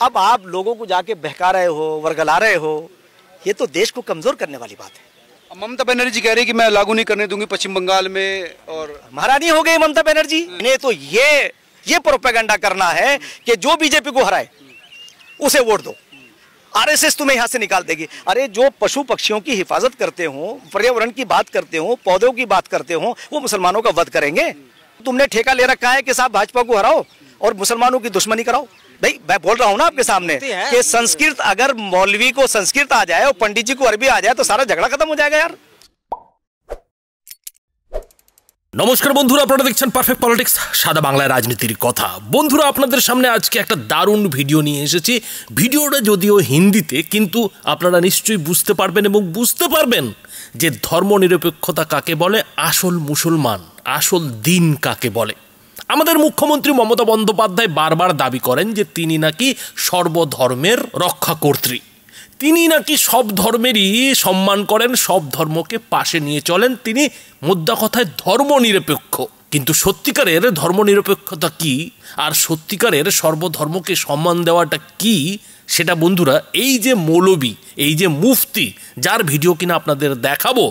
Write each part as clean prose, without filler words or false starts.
अब आप लोगों को जाके बहका रहे हो, वर्गला रहे हो, ये तो देश को कमजोर करने वाली बात है। ममता बनर्जी कह रही कि मैं लागू नहीं करने दूंगी पश्चिम बंगाल में, और महारानी हो गई ममता बनर्जी ने। तो ये प्रोपेगेंडा करना है कि जो बीजेपी को हराए उसे वोट दो, आरएसएस तुम्हें यहां से निकाल देगी। अरे जो पशु पक्षियों की हिफाजत करते हो, पर्यावरण की बात करते हो, पौधों की बात करते हो, वो मुसलमानों का वध करेंगे। तुमने ठेका ले रखा है कि साहब भाजपा को हराओ और मुसलमानों की दुश्मनी कराओ। भाई मैं बोल रहा हूं ना आपके सामने कि संस्कृत, अगर मौलवी को संस्कृत आ जाए और पंडित जी को अरबी आ जाए तो सारा झगड़ा खत्म हो जाएगा यार। নমস্কার বন্ধুরা, আপনারা দেখছেন পারফেক্ট পলিটিক্স, সাদা বাংলায় রাজনীতির কথা। বন্ধুরা, আপনাদের সামনে আজকে একটা দারুণ ভিডিও নিয়ে এসেছি। ভিডিওটা যদিও হিন্দিতে, কিন্তু আপনারা নিশ্চয়ই বুঝতে পারবেন এবং বুঝতে পারবেন যে ধর্মনিরপেক্ষতা কাকে বলে, আসল মুসলমান, আসল দিন কাকে বলে। আমাদের মুখ্যমন্ত্রী মমতা বন্দ্যোপাধ্যায় বারবার দাবি করেন যে তিনি নাকি সর্বধর্মের রক্ষাকর্ত্রী, তিনি নাকি সব ধর্মেরই সম্মান করেন, সব ধর্মকে পাশে নিয়ে চলেন, তিনি মোদ্দা কথায় ধর্মনিরপেক্ষ। কিন্তু সত্যিকারের ধর্মনিরপেক্ষতা কি আর সত্যিকারের সর্বধর্মকে সম্মান দেওয়াটা কি, সেটা বন্ধুরা এই যে মৌলবি, এই যে মুফতি, যার ভিডিও কিনা আপনাদের দেখাবো,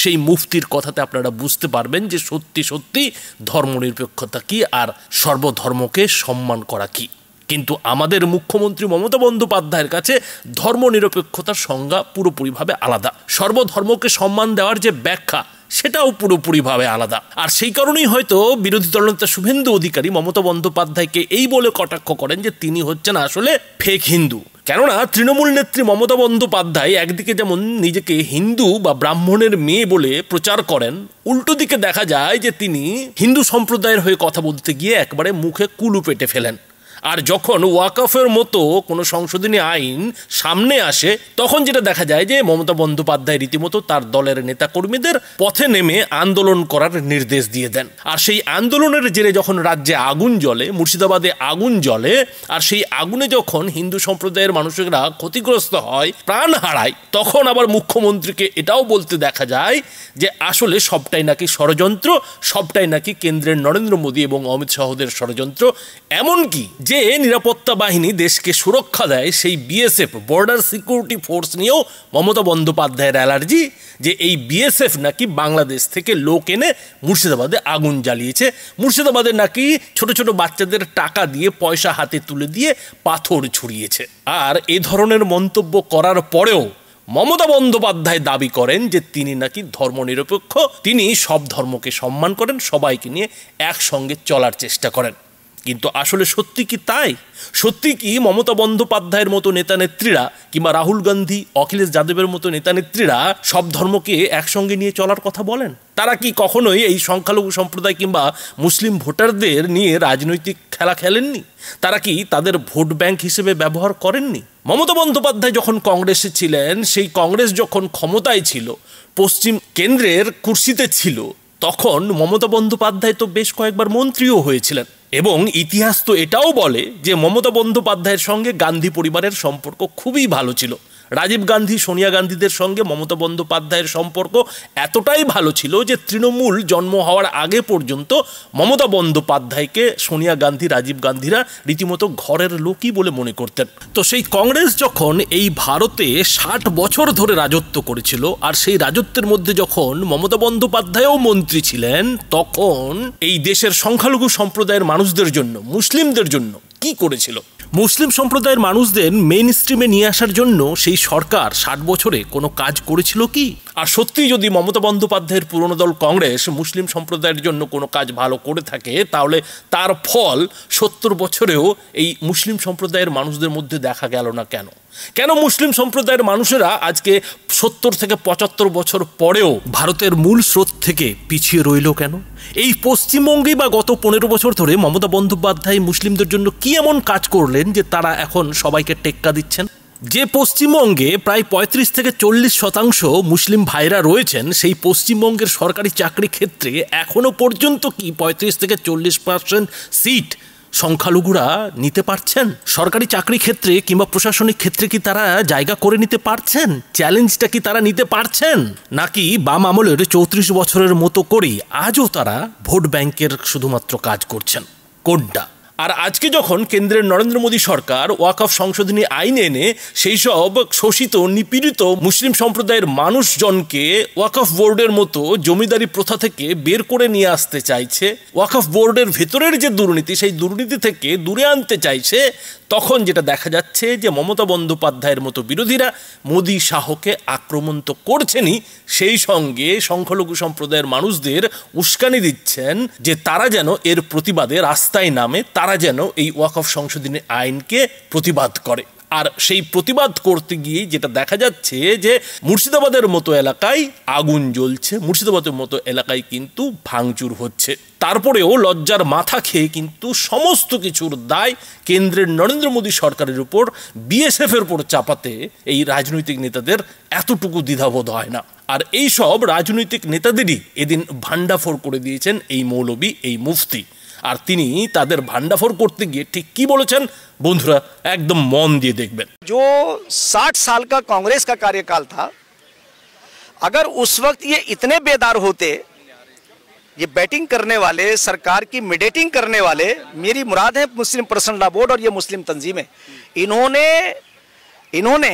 সেই মুফতির কথাতে আপনারা বুঝতে পারবেন যে সত্যি সত্যি ধর্মনিরপেক্ষতা কি আর সর্বধর্মকে সম্মান করা কি। কিন্তু আমাদের মুখ্যমন্ত্রী মমতা বন্দ্যোপাধ্যায়ের কাছে ধর্মনিরপেক্ষতার সংজ্ঞা পুরোপুরিভাবে আলাদা, সর্বধর্মকে সম্মান দেওয়ার যে ব্যাখ্যা সেটাও পুরোপুরিভাবে আলাদা। আর সেই কারণেই হয়তো বিরোধী দলনেতা শুভেন্দু অধিকারী মমতা বন্দ্যোপাধ্যায়কে এই বলে কটাক্ষ করেন যে তিনি হচ্ছেন আসলে ফেক হিন্দু। কেননা তৃণমূল নেত্রী মমতা বন্দ্যোপাধ্যায় একদিকে যেমন নিজেকে হিন্দু বা ব্রাহ্মণের মেয়ে বলে প্রচার করেন, উল্টো দিকে দেখা যায় যে তিনি হিন্দু সম্প্রদায়ের হয়ে কথা বলতে গিয়ে একবারে মুখে কুলু পেটে ফেলেন। আর যখন ওয়াকফের মতো কোনো সংশোধনী আইন সামনে আসে, তখন যেটা দেখা যায় যে মমতা বন্দ্যোপাধ্যায় রীতিমতো তার দলের নেতাকর্মীদের পথে নেমে আন্দোলন করার নির্দেশ দিয়ে দেন। আর সেই আন্দোলনের জেরে যখন রাজ্যে আগুন জ্বলে, মুর্শিদাবাদে আগুন জ্বলে, আর সেই আগুনে যখন হিন্দু সম্প্রদায়ের মানুষেরা ক্ষতিগ্রস্ত হয়, প্রাণ হারায়, তখন আবার মুখ্যমন্ত্রীকে এটাও বলতে দেখা যায় যে আসলে সবটাই নাকি ষড়যন্ত্র, সবটাই নাকি কেন্দ্রের নরেন্দ্র মোদী এবং অমিত শাহদের ষড়যন্ত্র। এমনকি যে নিরাপত্তা বাহিনী দেশকে সুরক্ষা দেয়, সেই বিএসএফ, বর্ডার সিকিউরিটি ফোর্স নিয়েও মমতা বন্দ্যোপাধ্যায়ের অ্যালার্জি, যে এই বিএসএফ নাকি বাংলাদেশ থেকে লোক এনে মুর্শিদাবাদে আগুন জ্বালিয়েছে, মুর্শিদাবাদে নাকি ছোট ছোট বাচ্চাদের টাকা দিয়ে, পয়সা হাতে তুলে দিয়ে পাথর ছুড়িয়েছে। আর এ ধরনের মন্তব্য করার পরেও মমতা বন্দ্যোপাধ্যায় দাবি করেন যে তিনি নাকি ধর্মনিরপেক্ষ, তিনি সব ধর্মকে সম্মান করেন, সবাইকে নিয়ে একসঙ্গে চলার চেষ্টা করেন। কিন্তু আসলে সত্যি কি তাই? সত্যি কি মমতা বন্দ্যোপাধ্যায়ের মতো নেতা নেত্রীরা কিংবা রাহুল গান্ধী, অখিলেশ যাদবের মতো নেতা নেত্রীরা সব ধর্মকে একসঙ্গে নিয়ে চলার কথা বলেন? তারা কি কখনোই এই সংখ্যালঘু সম্প্রদায় কিংবা মুসলিম ভোটারদের নিয়ে রাজনৈতিক খেলা খেলেননি? তারা কি তাদের ভোট ব্যাংক হিসেবে ব্যবহার করেননি? মমতা বন্দ্যোপাধ্যায় যখন কংগ্রেসে ছিলেন, সেই কংগ্রেস যখন ক্ষমতায় ছিল, পশ্চিম কেন্দ্রের কুর্সিতে ছিল, তখন মমতা বন্দ্যোপাধ্যায় তো বেশ কয়েকবার মন্ত্রীও হয়েছিলেন। এবং ইতিহাস তো এটাও বলে যে মমতা বন্দ্যোপাধ্যায়ের সঙ্গে গান্ধী পরিবারের সম্পর্ক খুবই ভালো ছিল। রাজীব গান্ধী, সোনিয়া গান্ধীদের সঙ্গে মমতা বন্দ্যোপাধ্যায়ের সম্পর্ক এতটাই ভালো ছিল যে তৃণমূল জন্ম হওয়ার আগে পর্যন্ত মমতা বন্দ্যোপাধ্যায়কে সোনিয়া গান্ধী, রাজীব গান্ধীরা রীতিমতো ঘরের লোকই বলে মনে করতেন। তো সেই কংগ্রেস যখন এই ভারতে 60 বছর ধরে রাজত্ব করেছিল, আর সেই রাজত্বের মধ্যে যখন মমতা বন্দ্যোপাধ্যায়ও মন্ত্রী ছিলেন, তখন এই দেশের সংখ্যালঘু সম্প্রদায়ের মানুষদের জন্য, মুসলিমদের জন্য কি করেছিল? মুসলিম সম্প্রদায়ের মানুষদের মেইন স্ট্রিমে নিয়ে আসার জন্য সেই সরকার 60 বছরে কোনো কাজ করেছিল কি? আর সত্যি যদি মমতা বন্দ্যোপাধ্যায়ের পুরনো দল কংগ্রেস মুসলিম সম্প্রদায়ের জন্য কোনো কাজ ভালো করে থাকে, তাহলে তার ফল 70 বছরেও এই মুসলিম সম্প্রদায়ের মানুষদের মধ্যে দেখা গেল না কেন? কেন মুসলিম সম্প্রদায়ের মানুষেরা আজকে 70 থেকে 75 বছর পরেও ভারতের মূল স্রোত থেকে পিছিয়ে রইল কেন? এই পশ্চিমবঙ্গে বা গত 15 বছর ধরে মমতা বন্দ্যোপাধ্যায় মুসলিমদের জন্য কি এমন কাজ করলেন যে তারা এখন সবাইকে টেক্কা দিচ্ছেন? যে পশ্চিমবঙ্গে প্রায় 35 থেকে 40% মুসলিম ভাইরা রয়েছেন, সেই পশ্চিমবঙ্গের সরকারি চাকরি ক্ষেত্রে এখনো পর্যন্ত কি 35 থেকে 40% সিট সংখ্যালঘুরা নিতে পারছেন? সরকারি চাকরি ক্ষেত্রে কিংবা প্রশাসনিক ক্ষেত্রে কি তারা জায়গা করে নিতে পারছেন? চ্যালেঞ্জটা কি তারা নিতে পারছেন? নাকি বাম আমলের 34 বছরের মতো করেই আজও তারা ভোট ব্যাংকের শুধুমাত্র কাজ করছেন? কোনটা? আর আজকে যখন কেন্দ্রের নরেন্দ্র মোদী সরকার ওয়াকফ সংশোধনী আইন এনে সেই সব শোষিত নিপীড়িত মুসলিম সম্প্রদায়ের মানুষজনকে ওয়াকফ বোর্ডের মতো জমিদারি প্রথা থেকে বের করে নিয়ে আসতে চাইছে, ওয়াকফ বোর্ডের ভেতরের যে দুর্নীতি সেই দুর্নীতি থেকে দূরে আনতে চাইছে, তখন যেটা দেখা যাচ্ছে যে মমতা বন্দ্যোপাধ্যায়ের মতো বিরোধীরা মোদী শাহকে আক্রমণ তো করছেনই, সেই সঙ্গে সংখ্যালঘু সম্প্রদায়ের মানুষদের উস্কানি দিচ্ছেন যে তারা যেন এর প্রতিবাদে রাস্তায় নামে, তারা যেন এই ওয়াকফ সংশোধনী আইনকে প্রতিবাদ করে। আর সেই প্রতিবাদ করতে গিয়ে যেটা দেখা যাচ্ছে যে মুর্শিদাবাদের মতো এলাকায় আগুন জ্বলছে, মুর্শিদাবাদের মতো এলাকায় কিন্তু ভাঙচুর হচ্ছে। তারপরেও লজ্জার মাথা খেয়ে কিন্তু সমস্ত কিছুর দায় কেন্দ্রের নরেন্দ্র মোদী সরকারের উপর, বিএসএফ এর উপর চাপাতে এই রাজনৈতিক নেতাদের এতটুকু দ্বিধাবোধ হয় না। আর এই সব রাজনৈতিক নেতাদেরই এদিন ভান্ডাফোড় করে দিয়েছেন এই মৌলবী, এই মুফতি। আর তিনি তাদের ভান্ডাফোড় করতে গিয়ে ঠিক কি বলেছেন বন্ধুরা একদম মন দিয়ে দেখবেন। जो 60 साल का कांग्रेस का कार्यकाल था, अगर उस वक्त ये इतने बेदार होते, ये बैटिंग करने वाले, सरकार की मिडेटिंग करने वाले, मेरी मुराद है मुस्लिम पर्सनल लॉ बोर्ड और ये मुस्लिम तंजीमें, इन्होंने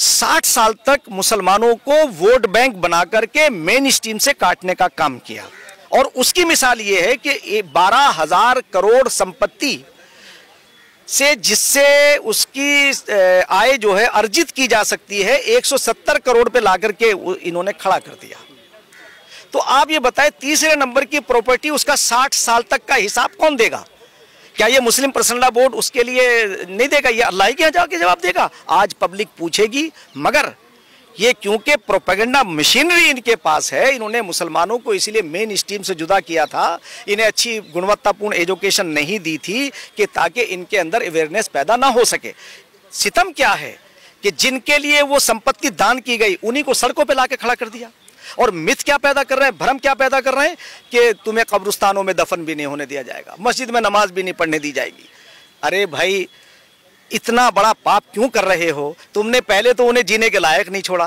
60 साल तक मुसलमानों को वोट बैंक बना करके मेन स्ट्रीम से काटने का काम किया। और उसकी मिसाल ये है कि 12,000 करोड़ संपत्ति से जिससे उसकी आय जो है अर्जित की जा सकती है 170 करोड़ पे लाकर के इन्होंने खड़ा कर दिया। तो आप ये बताएं, तीसरे नंबर की प्रॉपर्टी, उसका 60 साल तक का हिसाब कौन देगा? क्या ये मुस्लिम पर्सनल लॉ बोर्ड उसके लिए नहीं देगा? ये अल्लाह के यहाँ जाके जवाब देगा? आज पब्लिक पूछेगी। मगर ये क्योंकि प्रोपेगेंडा मशीनरी इनके पास है, इन्होंने मुसलमानों को इसीलिए मेन स्ट्रीम से जुदा किया था, इन्हें अच्छी गुणवत्तापूर्ण एजुकेशन नहीं दी थी कि ताकि इनके अंदर अवेयरनेस पैदा ना हो सके। सितम क्या है कि जिनके लिए वो संपत्ति दान की गई उन्हीं को सड़कों पे लाके खड़ा कर दिया। और मिथ क्या पैदा कर रहे हैं, भ्रम क्या पैदा कर रहे हैं कि तुम्हें कब्रिस्तानों में दफन भी नहीं होने दिया जाएगा, मस्जिद में नमाज भी नहीं पढ़ने दी जाएगी। अरे भाई, इतना बड़ा पाप क्यों कर रहे हो? तुमने पहले तो उन्हें जीने के लायक नहीं छोड़ा।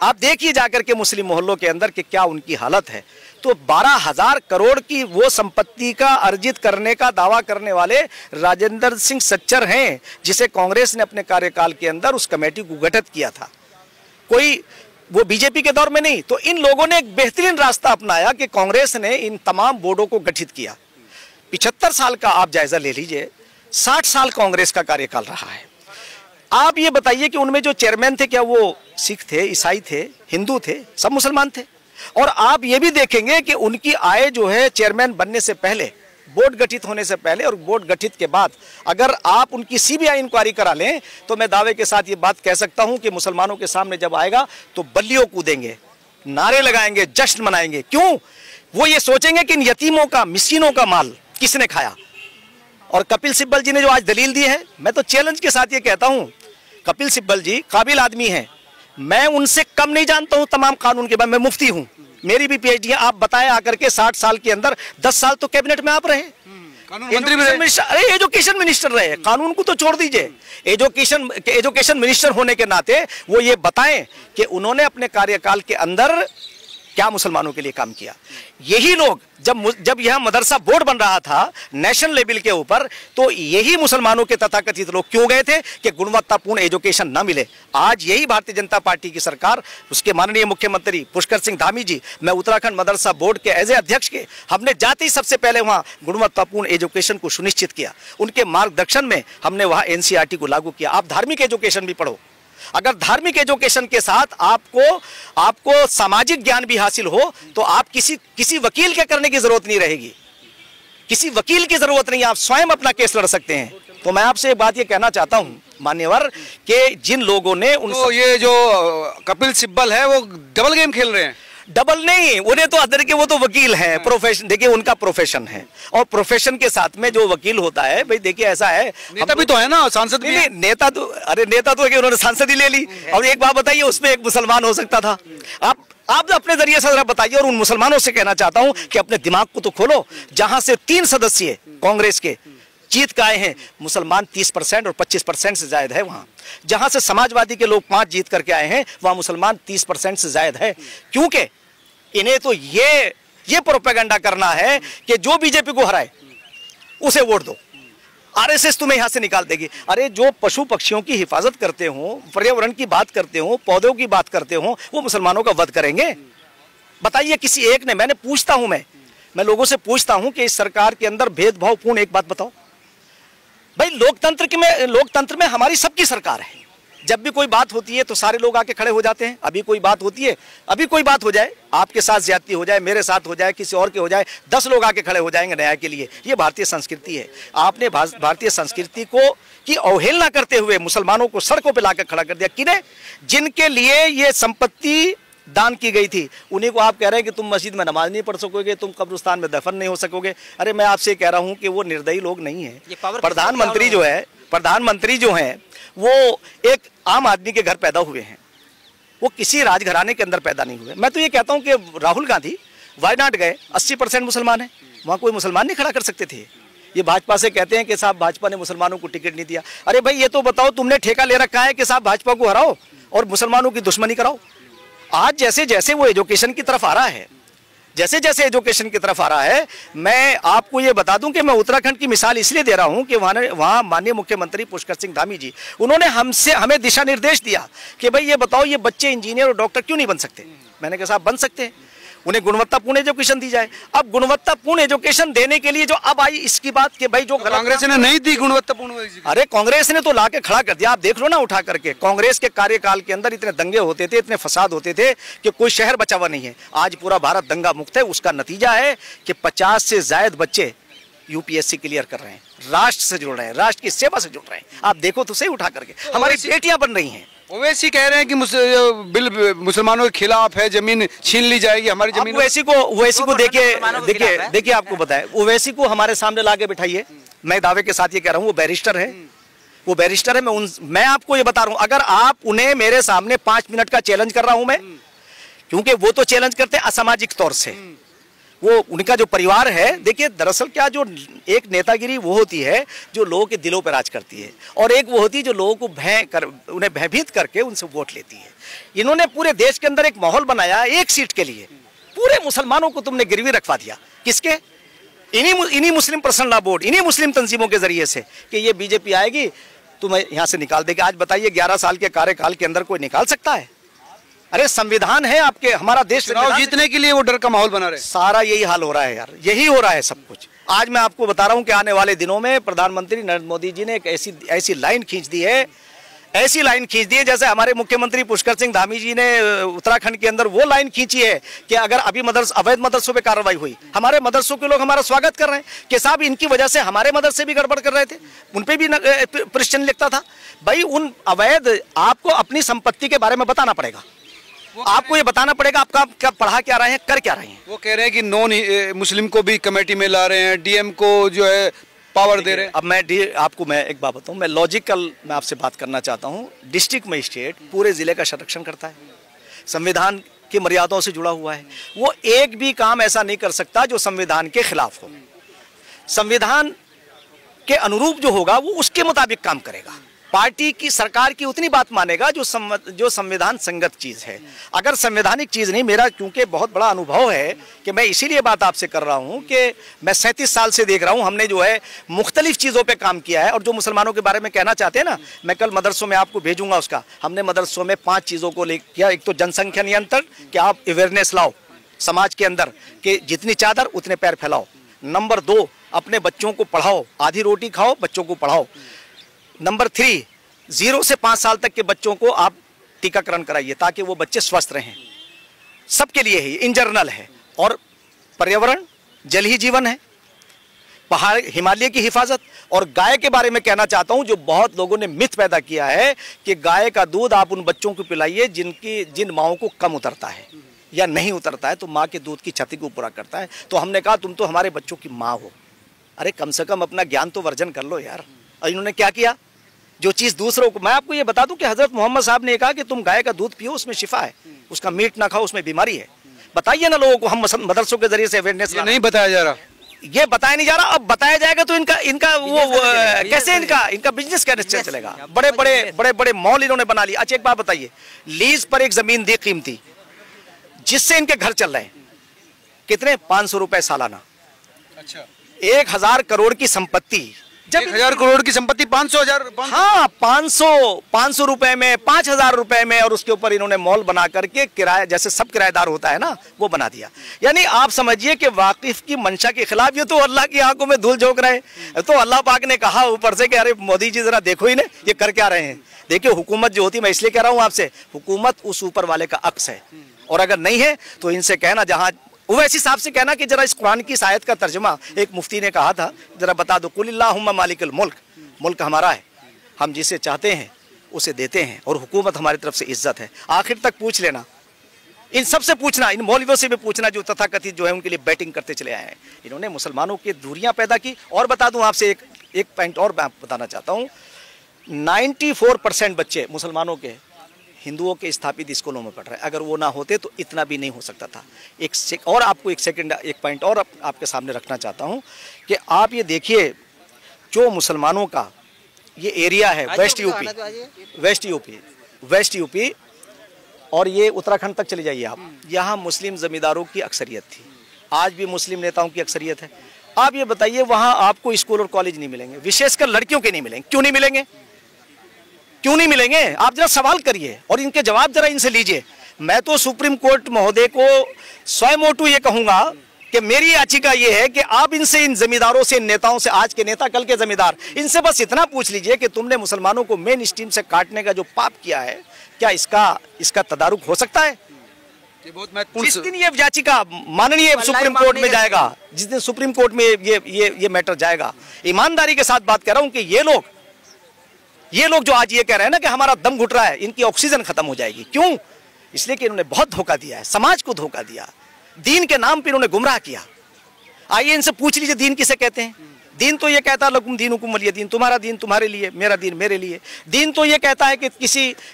आप देखिए जाकर के मुस्लिम मोहल्लों के अंदर कि क्या उनकी हालत है। तो 12,000 करोड़ की वो संपत्ति का अर्जित करने का दावा करने वाले राजेंद्र सिंह सच्चर हैं, जिसे कांग्रेस ने अपने कार्यकाल के अंदर उस कमेटी को गठित किया था, कोई वो बीजेपी के दौर में नहीं। तो इन लोगों ने एक बेहतरीन रास्ता अपनाया कि कांग्रेस ने इन तमाम बोर्डों को गठित किया। 75 साल का आप जायजा ले लीजिए, 60 साल कांग्रेस का कार्यकाल रहा है। आप ये बताइए कि उनमें जो चेयरमैन थे, क्या वो सिख थे, ईसाई थे, हिंदू थे? सब मुसलमान थे। और आप ये भी देखेंगे कि उनकी आय जो है चेयरमैन बनने से पहले, बोर्ड गठित होने से पहले और बोर्ड गठित के बाद, अगर आप उनकी सीबीआई इंक्वायरी करा लें तो मैं दावे के साथ ये बात कह सकता हूं कि मुसलमानों के सामने जब आएगा तो बल्लियों कूदेंगे, नारे लगाएंगे, जश्न मनाएंगे। क्यों? वो ये सोचेंगे कि इन यतीमों का, मिस्कीनों का माल किसने खाया। और कपिल सिब्बल जी ने जो आज दलील दी है, मैं तो चैलेंज के साथ ये कहता हूं, कपिल सिब्बल जी काबिल आदमी हैं, मैं उनसे कम नहीं जानता हूं तमाम कानून के बारे में। मैं मुफ्ती हूं, मेरी भी पीएचडी है। आप बताएं आकर के 60 साल के अंदर 10 साल तो कैबिनेट में आप रहे, मंत्री भी रहे, अरे एजुकेशन मिनिस्टर रहे। कानून को तो छोड़ दीजिए, एजुकेशन मिनिस्टर होने के नाते वो ये बताएं कि उन्होंने अपने कार्यकाल के अंदर क्या मुसलमानों के लिए काम किया। यही लोग जब यह मदरसा बोर्ड बन रहा था नेशनल लेवल के ऊपर, तो यही मुसलमानों के तथाकथित लोग क्यों गए थे कि गुणवत्तापूर्ण एजुकेशन न मिले। आज यही भारतीय जनता पार्टी की सरकार, उसके माननीय मुख्यमंत्री पुष्कर सिंह धामी जी, मैं उत्तराखंड मदरसा बोर्ड के एज ए अध्यक्ष के, हमने जाते ही सबसे पहले वहाँ गुणवत्तापूर्ण एजुकेशन को सुनिश्चित किया। उनके मार्गदर्शन में हमने वहाँ एनसीईआरटी को लागू किया। आप धार्मिक एजुकेशन भी पढ़ो, अगर धार्मिक एजुकेशन के साथ आपको सामाजिक ज्ञान भी हासिल हो तो आप किसी वकील के करने की जरूरत नहीं रहेगी, किसी वकील की जरूरत नहीं, आप स्वयं अपना केस लड़ सकते हैं। तो मैं आपसे एक बात ये कहना चाहता हूं मान्यवर कि जिन लोगों ने तो ये जो कपिल सिब्बल है वो डबल गेम खेल रहे हैं। डबल नहीं, उन्हें तो अंदर के वो तो वकील हैं, प्रोफेशन, देखिए उनका प्रोफेशन है, और प्रोफेशन के साथ में जो वकील होता है, भाई देखिए ऐसा है, नेता भी तो है ना, सांसद भी है। नेता तो, अरे नेता तो है कि उन्होंने सांसद ही ले ली। और एक बात बताइए, उसमें एक मुसलमान हो सकता था। आप अपने जरिए से जरा बताइए, और उन मुसलमानों से कहना चाहता हूं कि अपने दिमाग को तो खोलो। जहां से 3 सदस्य कांग्रेस के जीत के आए हैं, मुसलमान 30% और 25% से ज्यादा है वहां। जहां से समाजवादी के लोग 5 जीत करके आए हैं, वहां मुसलमान 30% से ज्यादा है। क्योंकि इन्हें तो ये प्रोपेगेंडा करना है कि जो बीजेपी को हराए उसे वोट दो। आरएसएस तुम्हें यहां से निकाल देगी। अरे जो पशु पक्षियों की हिफाजत करते हो, पर्यावरण की बात करते हो, पौधों की बात करते हो, वो मुसलमानों का वध करेंगे? बताइए किसी एक ने। मैंने पूछता हूं, मैं लोगों से पूछता हूं कि इस सरकार के अंदर भेदभावपूर्ण एक बात बताओ भाई। लोकतंत्र में हमारी सबकी सरकार है। जब भी कोई बात होती है तो सारे लोग आके खड़े हो जाते हैं। अभी कोई बात होती है, अभी कोई बात हो जाए, आपके साथ ज्यादती हो जाए, मेरे साथ हो जाए, किसी और के हो जाए, 10 लोग आके खड़े हो जाएंगे न्याय के लिए। ये भारतीय संस्कृति है। आपने भारतीय संस्कृति की अवहेलना करते हुए मुसलमानों को सड़कों पर लाकर खड़ा कर दिया। किन्हें? जिनके लिए ये संपत्ति दान की गई थी, उन्हीं को आप कह रहे हैं कि तुम मस्जिद में नमाज नहीं पढ़ सकोगे, तुम कब्रिस्तान में दफन नहीं हो सकोगे। अरे मैं आपसे कह रहा हूं कि वो निर्दयी लोग नहीं है। प्रधानमंत्री जो है वो एक आम आदमी के घर पैदा हुए हैं, वो किसी राजघराने के अंदर पैदा नहीं हुए। मैं तो ये कहता हूं कि राहुल गांधी वायनाड गए, 80% मुसलमान है, वहां कोई मुसलमान नहीं खड़ा कर सकते थे। ये भाजपा से कहते हैं कि साहब भाजपा ने मुसलमानों को टिकट नहीं दिया। अरे भाई ये तो बताओ, तुमने ठेका ले रखा है कि साहब भाजपा को हराओ और मुसलमानों की दुश्मनी कराओ। आज जैसे जैसे वो एजुकेशन की तरफ आ रहा है, मैं आपको ये बता दूं कि मैं उत्तराखंड की मिसाल इसलिए दे रहा हूं कि वहां माननीय मुख्यमंत्री पुष्कर सिंह धामी जी, उन्होंने हमें दिशा निर्देश दिया कि भाई ये बताओ ये बच्चे इंजीनियर और डॉक्टर क्यों नहीं बन सकते। मैंने कहा साहब बन सकते हैं, उन्हें गुणवत्तापूर्ण एजुकेशन दी जाए। अब गुणवत्तापूर्ण एजुकेशन देने के लिए जो अब आई इसकी बात कि भाई जो कांग्रेस ने नहीं दी गुणवत्तापूर्ण। अरे कांग्रेस ने तो लाके खड़ा कर दिया। आप देख लो ना उठा करके, कांग्रेस के कार्यकाल के अंदर इतने दंगे होते थे, इतने फसाद होते थे कि कोई शहर बचा हुआ नहीं है। आज पूरा भारत दंगा मुक्त है। उसका नतीजा है कि 50 से ज्यादा बच्चे यूपीएससी क्लियर कर रहे हैं, राष्ट्र से जुड़ रहे हैं, राष्ट्र की सेवा से जुड़ रहे हैं। आप देखो तो सही उठा करके हमारी बेटियां बन रही हैं। ओवैसी कह रहे हैं कि बिल मुसलमानों के खिलाफ है, जमीन छीन ली जाएगी हमारी जमीन। ओवैसी को देखिए आपको बताए, ओवैसी को हमारे सामने लाके बिठाइए। मैं दावे के साथ ये कह रहा हूँ वो बैरिस्टर है, मैं आपको ये बता रहा हूँ, अगर आप उन्हें मेरे सामने 5 मिनट का चैलेंज कर रहा हूं मैं, क्योंकि वो तो चैलेंज करते हैं असामाजिक तौर से। वो उनका जो परिवार है, देखिए दरअसल क्या, जो एक नेतागिरी वो होती है जो लोगों के दिलों पर राज करती है, और एक वो होती है जो लोगों को उन्हें भयभीत करके उनसे वोट लेती है। इन्होंने पूरे देश के अंदर एक माहौल बनाया, एक सीट के लिए पूरे मुसलमानों को तुमने गिरवी रखवा दिया। किसके? इन्हीं मुस्लिम पर्सनल लॉ बोर्ड, इन्हीं मुस्लिम तंजीमों के जरिए से कि ये बीजेपी आएगी तुम्हें यहां से निकाल देगी। आज बताइए 11 साल के कार्यकाल के अंदर कोई निकाल सकता है? अरे संविधान है आपके, हमारा देश चुनाव जीतने के लिए वो डर का माहौल बना रहे। सारा यही हाल हो रहा है यार, यही हो रहा है सब कुछ। आज मैं आपको बता रहा हूं कि आने वाले दिनों में प्रधानमंत्री नरेंद्र मोदी जी ने एक ऐसी लाइन खींच दी है, जैसे हमारे मुख्यमंत्री पुष्कर सिंह धामी जी ने उत्तराखंड के अंदर वो लाइन खींची है कि अगर अभी अवैध मदरसों पे कार्रवाई हुई, हमारे मदरसों के लोग हमारा स्वागत कर रहे हैं कि साहब इनकी वजह से हमारे मदरसे भी गड़बड़ कर रहे थे, उन पे भी प्रश्न लिखता था। भाई उन अवैध, आपको अपनी संपत्ति के बारे में बताना पड़ेगा, आपको ये बताना पड़ेगा आपका पढ़ा क्या रहे हैं, कर क्या रहे हैं। वो कह रहे हैं कि नॉन मुस्लिम को भी कमेटी में ला रहे हैं, डीएम को जो है पावर दे रहे हैं। अब मैं एक बात बताऊं, मैं आपसे बात करना चाहता हूं। डिस्ट्रिक्ट मजिस्ट्रेट पूरे जिले का संरक्षण करता है, संविधान की मर्यादाओं से जुड़ा हुआ है। वो एक भी काम ऐसा नहीं कर सकता जो संविधान के खिलाफ हो। संविधान के अनुरूप जो होगा वो उसके मुताबिक काम करेगा। पार्टी की, सरकार की उतनी बात मानेगा जो संविधान संगत चीज है। अगर संवैधानिक चीज नहीं, मेरा क्योंकि बहुत बड़ा अनुभव है कि मैं इसीलिए बात आपसे कर रहा हूं कि मैं 37 साल से देख रहा हूं, हमने जो है मुख्तलिफ चीजों पे काम किया है। और जो मुसलमानों के बारे में कहना चाहते हैं ना, मैं कल मदरसों में आपको भेजूंगा उसका। हमने मदरसों में 5 चीजों को ले किया। एक तो जनसंख्या नियंत्रण, कि आप अवेयरनेस लाओ समाज के अंदर कि जितनी चादर उतने पैर फैलाओ। नंबर 2, अपने बच्चों को पढ़ाओ, आधी रोटी खाओ, बच्चों को पढ़ाओ। नंबर 3, 0 से 5 साल तक के बच्चों को आप टीकाकरण कराइए ताकि वो बच्चे स्वस्थ रहें। सबके लिए ही इन जनरल है। और पर्यावरण, जल ही जीवन है, पहाड़ हिमालय की हिफाजत। और गाय के बारे में कहना चाहता हूं, जो बहुत लोगों ने मिथ पैदा किया है कि गाय का दूध आप उन बच्चों को पिलाइए जिन माओं को कम उतरता है या नहीं उतरता है, तो माँ के दूध की क्षति को पूरा करता है। तो हमने कहा तुम तो हमारे बच्चों की माँ हो, अरे कम से कम अपना ज्ञान तो वर्जन कर लो यार। और इन्होंने क्या किया, जो चीज दूसरों को, मैं आपको ये बता दूं कि हजरत मोहम्मद साहब ने कहा कि तुम गाय का दूध पियो, उसमें शिफा है, उसका मीट ना खाओ, उसमें बीमारी है। बताइए ना लोगों को, हम मदरसों के जरिए से अवेयरनेस नहीं बताया जा रहा, ये बताया नहीं जा रहा। अब बताया जाएगा तो इनका वो कैसे इनका बिजनेस कैसे चलेगा। बड़े बड़े मॉल इन्होंने बना लिया। अच्छा एक बात बताइए, लीज पर एक जमीन दी कीमती, जिससे इनके घर चल रहे हैं, कितने? 500 रुपए सालाना। अच्छा, 1000 करोड़ की संपत्ति जब 1000 करोड़ की संपत्ति 500,000 हाँ 500 रुपए में, 5000 रुपए में, और उसके ऊपर इन्होंने मॉल बना करके किराया, जैसे सब किराएदार होता है ना, वो बना दिया। यानी आप समझिए कि वाकिफ की मंशा के खिलाफ ये तो अल्लाह की आंखों में धूल झोंक रहे हैं। तो अल्लाह पाक ने कहा ऊपर से कि अरे मोदी जी जरा देखो ही ना ये कर क्या रहे हैं। देखिए हुकूमत जो होती है, मैं इसलिए कह रहा हूँ आपसे, हुकूमत उस ऊपर वाले का अक्स है, और अगर नहीं है तो इनसे कहना, जहाँ उवैसी साहब से कहना कि जरा इस कुरान की इस आयत का तर्जुमा, एक मुफ्ती ने कहा था, जरा बता दो, कुलिल्लाहुम्मा मालिकुल मुल्क, मुल्क हमारा है, हम जिसे चाहते हैं उसे देते हैं, और हुकूमत हमारी तरफ से इज्जत है। आखिर तक पूछ लेना, इन सब से पूछना, इन मौलवियों से भी पूछना जो तथाकथित जो है उनके लिए बैटिंग करते चले आए हैं। इन्होंने मुसलमानों की दूरियां पैदा की। और बता दूं आपसे एक पॉइंट और मैं बताना चाहता हूँ, 94% बच्चे मुसलमानों के हिंदुओं के स्थापित स्कूलों में पढ़ रहे हैं। अगर वो ना होते तो इतना भी नहीं हो सकता था। और आपको एक पॉइंट और आपके सामने रखना चाहता हूं कि आप ये देखिए, जो मुसलमानों का ये एरिया है वेस्ट यूपी और ये उत्तराखंड तक चले जाइए आप, यहाँ मुस्लिम जमींदारों की अक्सरियत थी, आज भी मुस्लिम नेताओं की अक्सरियत है। आप ये बताइए, वहाँ आपको स्कूल और कॉलेज नहीं मिलेंगे, विशेषकर लड़कियों के नहीं मिलेंगे। क्यों नहीं मिलेंगे? क्यों नहीं मिलेंगे? आप जरा सवाल करिए और इनके जवाब जरा इनसे लीजिए। मैं तो सुप्रीम कोर्ट महोदय को स्वयं ये कहूंगा कि मेरी याचिका ये है कि आप इनसे, इन जमींदारों से, इन नेताओं से, आज के नेता कल के जमींदार, इनसे बस इतना पूछ लीजिए कि तुमने मुसलमानों को मेन स्ट्रीम से काटने का जो पाप किया है, क्या इसका तदारुक हो सकता है? जिस दिन ये याचिका माननीय सुप्रीम कोर्ट में जाएगा, जिस दिन सुप्रीम कोर्ट में ये मैटर जाएगा, ईमानदारी के साथ बात कर रहा हूं कि ये लोग जो आज ये कह रहे हैं ना कि हमारा दम घुट रहा है, इनकी ऑक्सीजन खत्म हो जाएगी। क्यों? इसलिए कि इन्होंने बहुत धोखा दिया है, समाज को धोखा दिया, दीन के नाम पर इन्होंने गुमराह किया। आइए इनसे पूछ लीजिए दीन किसे कहते हैं। दीन तो ये कहता है लकुम दीनुकुम वलिय दीन, तुम्हारा दीन तुम्हारे लिए, मेरा दीन मेरे लिए। दीन तो ये कहता है कि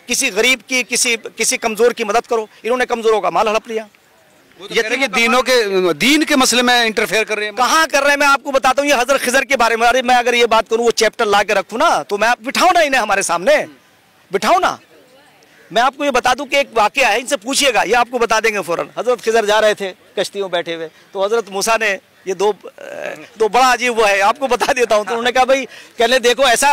किसी गरीब की, किसी कमजोर की मदद करो। इन्होंने कमजोरों का माल हड़प लिया। ये तो दीन के मसले में इंटरफेयर कर रहे हैं। कहाँ कर रहे हैं? मैं आपको बताता हूँ, ये हजरत खिजर के बारे में। अरे मैं अगर ये बात करूँ, वो चैप्टर ला के रखूँ ना, तो मैं बिठाऊँ ना इन्हें हमारे सामने, बिठाऊँ ना। मैं आपको ये बता दूं कि एक वाकया है, इनसे पूछिएगा, ये आपको बता देंगे फौरन। हजरत खिजर जा रहे थे कश्तियों बैठे हुए, तो हजरत मूसा ने, ये दो बड़ा अजीब वो है, आपको बता देता हूँ। तो उन्होंने कहा भाई, कहने देखो ऐसा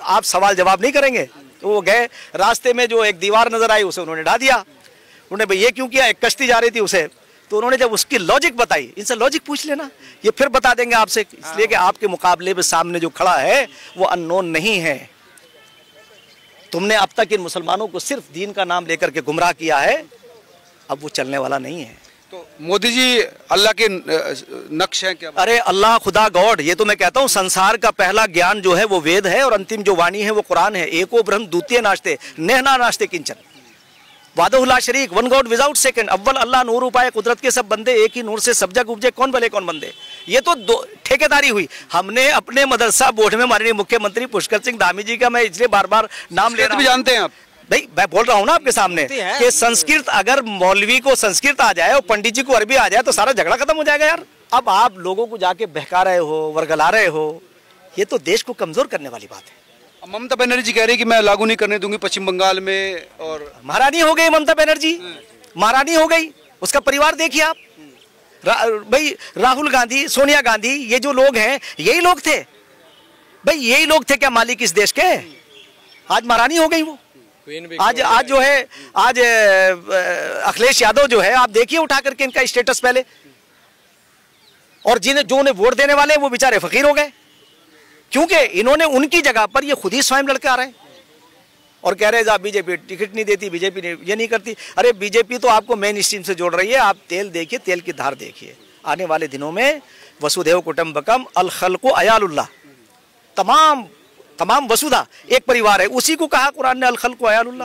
आप सवाल जवाब नहीं करेंगे। तो वो गए, रास्ते में जो एक दीवार नजर आई उसे उन्होंने ढा दिया। उन्होंने भाई ये क्यों किया? एक कश्ती जा रही थी उसे, तो उन्होंने जब उसकी लॉजिक बताई, इनसे लॉजिक पूछ लेना, ये फिर बता देंगे आपसे। इसलिए कि आपके मुकाबले में सामने जो खड़ा है वो अननोन नहीं है। तुमने अब तक इन मुसलमानों को सिर्फ दीन का नाम लेकर के गुमराह किया है, अब वो चलने वाला नहीं है। तो मोदी जी अल्लाह के नक्श हैं क्या? अरे अल्लाह, खुदा, गॉड, ये तो मैं कहता हूँ संसार का पहला ज्ञान जो है वो वेद है, और अंतिम जो वाणी है वो कुरान है। एको ब्रह्म द्वितीय नाश्ते, नेहना नाश्ते किंचन, वादहुल्ला शरीक, वन गॉड विदाउट सेकंड, अव्वल अल्लाह, नूर उपाय, कुदरत के सब बंदे, एक ही नूर से सब जग उपजे, कौन भले कौन बंदे। ये तो ठेकेदारी हुई। हमने अपने मदरसा बोर्ड में माननीय मुख्यमंत्री पुष्कर सिंह धामी जी का मैं इसलिए बार बार नाम ले रहा हूं, जानते हैं आप भाई, मैं बोल रहा हूँ ना आपके सामने कि संस्कृत, अगर मौलवी को संस्कृत आ जाए और पंडित जी को अरबी आ जाए तो सारा झगड़ा खत्म हो जाएगा यार। अब आप लोगों को जाके बहका रहे हो, वर्गला रहे हो, ये तो देश को कमजोर करने वाली बात है। ममता बनर्जी कह रही कि मैं लागू नहीं करने दूंगी पश्चिम बंगाल में, और महारानी हो गई ममता बनर्जी, महारानी हो गई। उसका परिवार देखिए आप, भाई राहुल गांधी, सोनिया गांधी, ये जो लोग हैं यही लोग थे भाई, यही लोग थे क्या मालिक इस देश के? आज महारानी हो गई वो। आज जो है, आज अखिलेश यादव जो है, आप देखिए उठा करके इनका स्टेटस पहले, और जो उन्हें वोट देने वाले वो बेचारे फकीर हो गए, क्योंकि इन्होंने उनकी जगह पर ये खुद ही स्वयं लड़के आ रहे हैं और कह रहे हैं बीजेपी टिकट नहीं देती, बीजेपी ये नहीं करती। अरे बीजेपी तो आपको मेन स्ट्रीम से जोड़ रही है। आप तेल देखिए, तेल की धार देखिए। आने वाले दिनों में वसुधैव कुटुंबकम अल खल्कु अयालुल्लाह, तमाम वसुधा एक परिवार है, उसी को कहा कुरान ने अल खल्कु अयालुल्लाह।